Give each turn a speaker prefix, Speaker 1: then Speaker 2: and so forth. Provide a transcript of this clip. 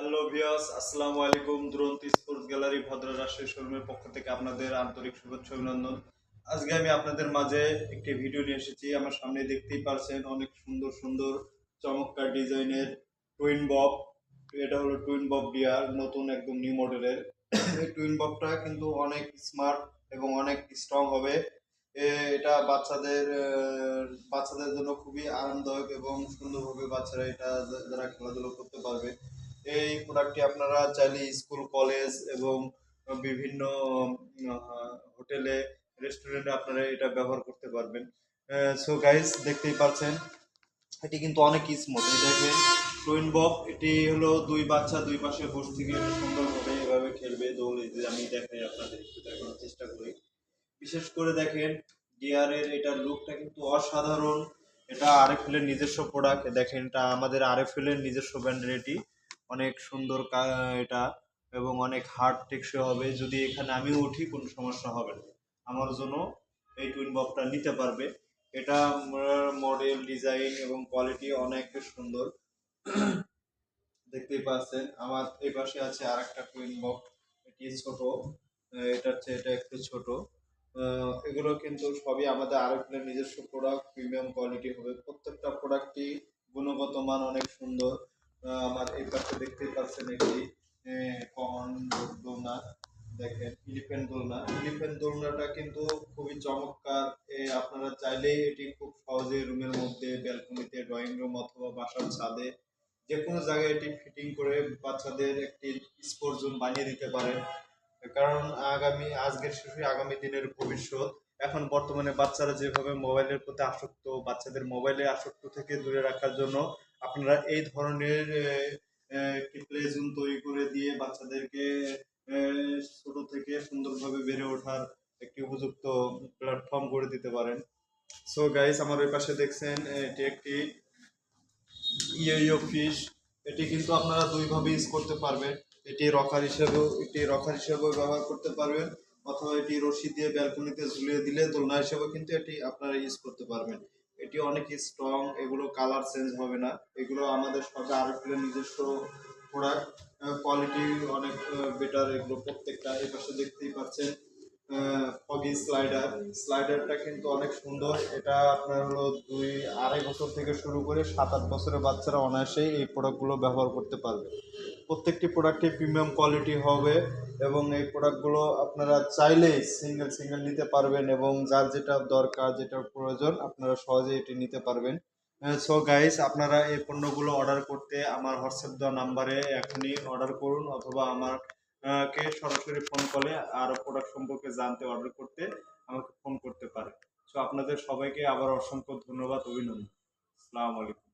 Speaker 1: Hello viewers, আসসালামু আলাইকুম। দুরন্ত স্পোর্টস গ্যালারি ভদ্র রাজশাহী শোরুমের পক্ষ থেকে আপনাদের আন্তরিক শুভেচ্ছা অভিনন্দন। আজকে আমি আপনাদের মাঝে একটি ভিডিও নিয়ে এসেছি। আমার সামনে দেখতেই পারছেন অনেক সুন্দর সুন্দর চমৎকার ডিজাইনের টুইন বব। এটা হলো টুইন বব ডিয়ার, নতুন একদম নিউ মডেলের। এই টুইন ববটা কিন্তু অনেক স্মার্ট এবং অনেক স্ট্রং হবে। এটা বাচ্চাদের জন্য খুবই আরামদায়ক এবং সুন্দরভাবে বাচ্চারা এটা যারা খেলাধুলা করতে পারবে। এই প্রোডাক্টটি আপনারা চাইলে স্কুল, কলেজ এবং বিভিন্ন হোটেলে, রেস্টুরেন্টে আপনারা এটা ব্যবহার করতে পারবেন। সো গাইস, দেখতেই পাচ্ছেন এটি কিন্তু অনেক স্মুথ। এই দেখেন টুইন বব, এটি হলো দুই বাচ্চা দুই পাশে বসে থেকে এটা সুন্দরভাবে এভাবে খেলবে। দৌড়ে যে আমি দেখাই, আপনাদের একটু দেখানোর চেষ্টা করি। বিশেষ করে দেখেন গিয়ারের এটার লুকটা কিন্তু অসাধারণ। এটা আরএফএল এর নিজস্ব প্রোডাক্ট। দেখেন এটা আমাদের আরএফএল এর নিজস্ব ব্র্যান্ডের। এটি অনেক সুন্দর এটা, এবং অনেক হার্ড টেকসই হবে। যদি এখানে আমিও উঠি কোনো সমস্যা হবে না, আমার জন্য এই টুইন ববটা নিতে পারবে। এটা মডেল, ডিজাইন এবং কোয়ালিটি অনেক সুন্দর। দেখতেই পাচ্ছেন আমার এই পাশে আছে আর একটা টুইন বব। এটি ছোট, এটার চেয়ে এটা একটু ছোট। এগুলো কিন্তু সবই আমাদের আরএফএল নিজস্ব প্রোডাক্ট, প্রিমিয়াম কোয়ালিটি হবে। প্রত্যেকটা প্রোডাক্টই গুণগত মান অনেক সুন্দর। আমার এই পাশে দেখতেই পাচ্ছেন একটি কন দোলনা। দেখেন এলিফ্যান্ট দোলনাটা কিন্তু খুবই চমৎকার। আপনারা চাইলেই এটি খুব সহজে রুমের মধ্যে, ব্যালকনিতে, ড্রয়িং রুম অথবা বাসার ছাদে যে কোনো জায়গায় এটি ফিটিং করে বাচ্চাদের একটি স্পোর্টস জোন বানিয়ে দিতে পারেন। কারণ আজকের শিশু আগামী দিনের ভবিষ্যৎ। এখন বর্তমানে বাচ্চারা যেভাবে মোবাইলের প্রতি আসক্ত, বাচ্চাদের মোবাইলে আসক্ত থেকে দূরে রাখার জন্য আপনারা এই ধরনের একটি প্লে জোন তৈরি করে দিয়ে বাচ্চাদেরকে ছোট থেকে সুন্দরভাবে বেড়ে ওঠার একটি উপযুক্ত প্ল্যাটফর্ম করে দিতে পারেন। সো গাইস, আমার ওই পাশে দেখছেন এটি একটি ইয়ো ফিশ। এটি কিন্তু আপনারা দুইভাবে ইউজ করতে পারবেন। এটি রকার হিসেবেও ব্যবহার করতে পারবেন, অথবা এটি রশি দিয়ে ব্যালকনিতে ঝুলিয়ে দিলে দোলনা হিসেবেও কিন্তু এটি আপনারা ইউজ করতে পারবেন। এটি অনেক স্ট্রং, এগুলো কালার চেঞ্জ হবে না। এগুলো আমাদের সঙ্গে আরএফএল নিজস্ব প্রোডাক্ট, কোয়ালিটি অনেক বেটার। এগুলো প্রত্যেকটা এই পাশে দেখতেই পাচ্ছেন ফগি স্লাইডারটা কিন্তু অনেক সুন্দর। এটা আপনার হলো 2-2.5 বছর থেকে শুরু করে 7-8 বছরের বাচ্চারা অনায়াসেই এই প্রোডাক্টগুলো ব্যবহার করতে পারবে। প্রত্যেকটি প্রোডাক্টই প্রিমিয়াম কোয়ালিটি হবে, এবং এই প্রোডাক্টগুলো আপনারা চাইলেই সিঙ্গেল নিতে পারবেন, এবং যার যেটা দরকার, যেটা প্রয়োজন আপনারা সহজেই এটি নিতে পারবেন। সো গাইস, আপনারা এই পণ্যগুলো অর্ডার করতে আমার হোয়াটসঅ্যাপ দেওয়া নাম্বারে এখনই অর্ডার করুন, অথবা আমার কে সরাসরি ফোন কলে আরো প্রোডাক্ট সম্পর্কে জানতে, অর্ডার করতে আমাকে ফোন করতে পারেন। সো আপনাদের সবাইকে আবার অসংখ্য ধন্যবাদ, অভিনন্দন। আসসালামু আলাইকুম।